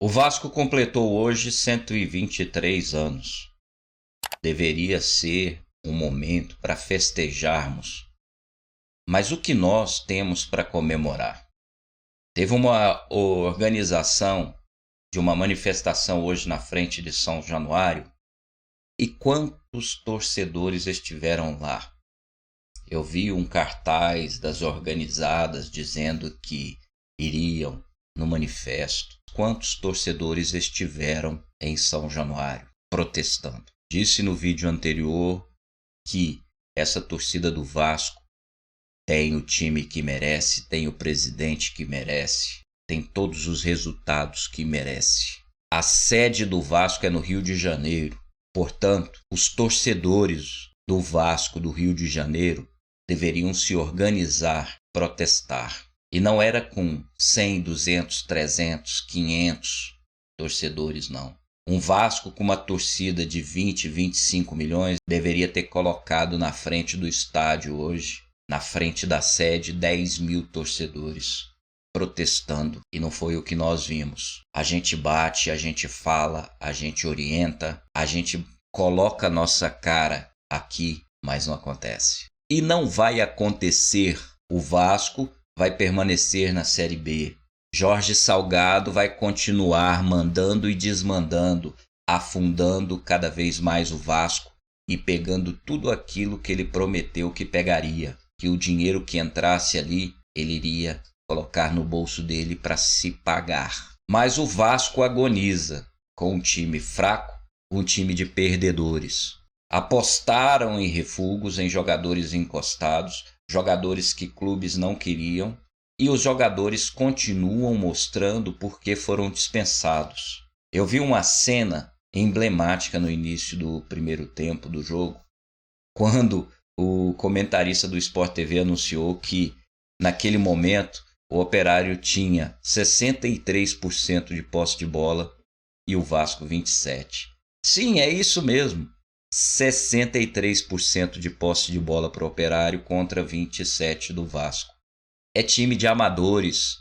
O Vasco completou hoje 123 anos. Deveria ser um momento para festejarmos. Mas o que nós temos para comemorar? Teve uma organização de uma manifestação hoje na frente de São Januário. E quantos torcedores estiveram lá? Eu vi um cartaz das organizadas dizendo que iriam no manifesto. Quantos torcedores estiveram em São Januário protestando? Disse no vídeo anterior que essa torcida do Vasco tem o time que merece, tem o presidente que merece, tem todos os resultados que merece. A sede do Vasco é no Rio de Janeiro. Portanto, os torcedores do Vasco do Rio de Janeiro deveriam se organizar, protestar. E não era com 100, 200, 300, 500 torcedores, não. Um Vasco com uma torcida de 20, 25 milhões deveria ter colocado na frente do estádio hoje, na frente da sede, 10 mil torcedores protestando. E não foi o que nós vimos. A gente bate, a gente fala, a gente orienta, a gente coloca a nossa cara aqui, mas não acontece. E não vai acontecer. O Vasco vai permanecer na Série B. Jorge Salgado vai continuar mandando e desmandando, afundando cada vez mais o Vasco e pegando tudo aquilo que ele prometeu que pegaria, que o dinheiro que entrasse ali, ele iria colocar no bolso dele para se pagar. Mas o Vasco agoniza com um time fraco, um time de perdedores. Apostaram em refugos, em jogadores encostados, jogadores que clubes não queriam, e os jogadores continuam mostrando por que foram dispensados. Eu vi uma cena emblemática no início do primeiro tempo do jogo, quando o comentarista do Sport TV anunciou que, naquele momento, o Operário tinha 63% de posse de bola e o Vasco 27%. Sim, é isso mesmo. 63% de posse de bola para o Operário contra 27% do Vasco. É time de amadores,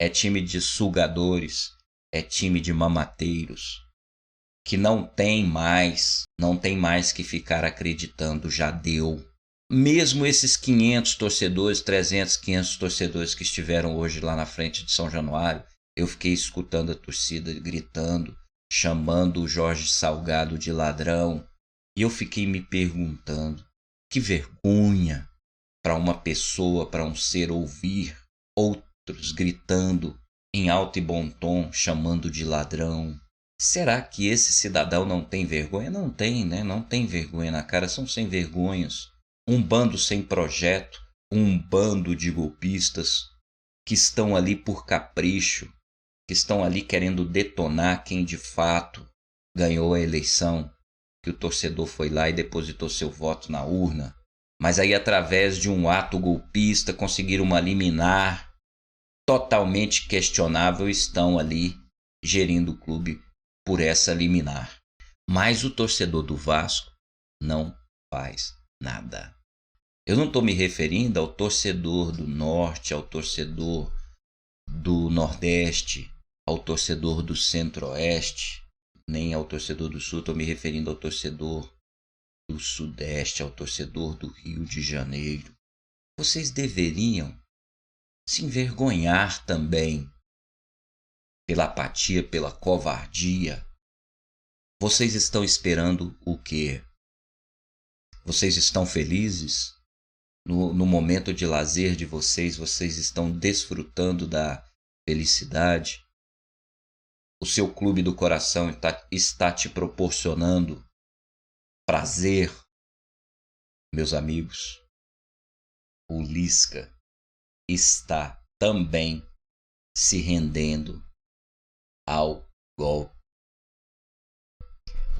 é time de sugadores, é time de mamateiros, que não tem mais que ficar acreditando, já deu. Mesmo esses 500 torcedores, 300, 500 torcedores que estiveram hoje lá na frente de São Januário, eu fiquei escutando a torcida gritando, chamando o Jorge Salgado de ladrão. E eu fiquei me perguntando, que vergonha para uma pessoa, para um ser ouvir outros gritando em alto e bom tom, chamando de ladrão. Será que esse cidadão não tem vergonha? Não tem, né? Não tem vergonha na cara, são sem vergonhas. Um bando sem projeto, um bando de golpistas que estão ali por capricho, que estão ali querendo detonar quem de fato ganhou a eleição, que o torcedor foi lá e depositou seu voto na urna, mas aí através de um ato golpista conseguiram uma liminar totalmente questionável, estão ali gerindo o clube por essa liminar. Mas o torcedor do Vasco não faz nada. Eu não estou me referindo ao torcedor do Norte, ao torcedor do Nordeste, ao torcedor do Centro-Oeste, nem ao torcedor do Sul. Estou me referindo ao torcedor do Sudeste, ao torcedor do Rio de Janeiro. Vocês deveriam se envergonhar também pela apatia, pela covardia. Vocês estão esperando o quê? Vocês estão felizes? No momento de lazer de vocês, vocês estão desfrutando da felicidade? O seu clube do coração está te proporcionando prazer? Meus amigos, o Lisca está também se rendendo ao golpe.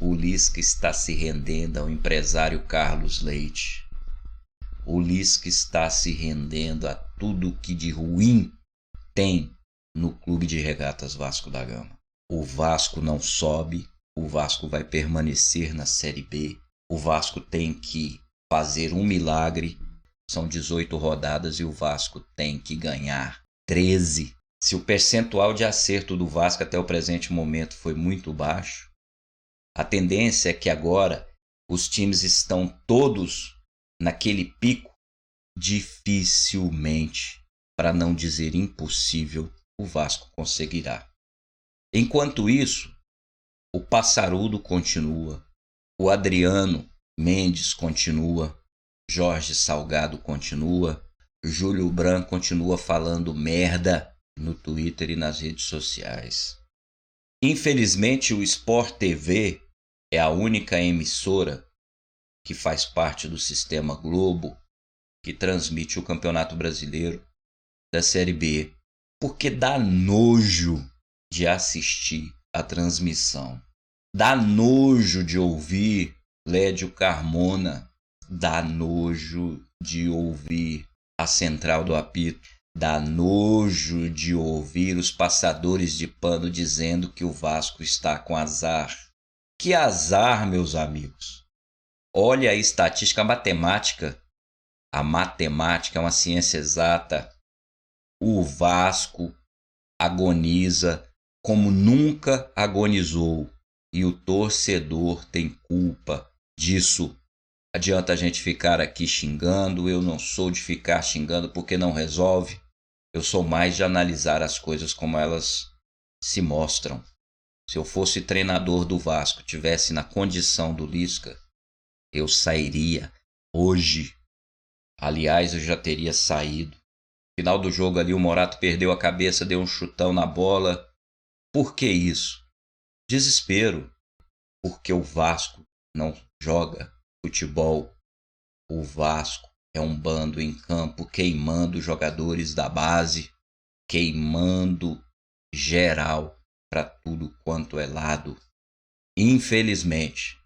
O Lisca está se rendendo ao empresário Carlos Leite. O Lisca está se rendendo a tudo que de ruim tem no Clube de Regatas Vasco da Gama. O Vasco não sobe, o Vasco vai permanecer na Série B. O Vasco tem que fazer um milagre. São 18 rodadas e o Vasco tem que ganhar 13 Se o percentual de acerto do Vasco até o presente momento foi muito baixo, a tendência é que agora os times estão todos naquele pico. Dificilmente, para não dizer impossível, o Vasco conseguirá. Enquanto isso, o Passarudo continua, o Adriano Mendes continua, Jorge Salgado continua, Júlio Branco continua falando merda no Twitter e nas redes sociais. Infelizmente, o Sport TV é a única emissora que faz parte do Sistema Globo que transmite o Campeonato Brasileiro da Série B, porque dá nojo de assistir a transmissão, dá nojo de ouvir Lédio Carmona, dá nojo de ouvir a Central do Apito, dá nojo de ouvir os passadores de pano dizendo que o Vasco está com azar. Que azar, meus amigos! Olha a estatística matemática. A matemática é uma ciência exata. O Vasco agoniza como nunca agonizou e o torcedor tem culpa disso. Adianta a gente ficar aqui xingando, eu não sou de ficar xingando porque não resolve. Eu sou mais de analisar as coisas como elas se mostram. Se eu fosse treinador do Vasco, tivesse na condição do Lisca, eu sairia hoje. Aliás, eu já teria saído. Final do jogo ali, o Morato perdeu a cabeça, deu um chutão na bola. Por que isso? Desespero. Porque o Vasco não joga futebol. O Vasco é um bando em campo queimando jogadores da base, queimando geral para tudo quanto é lado. Infelizmente,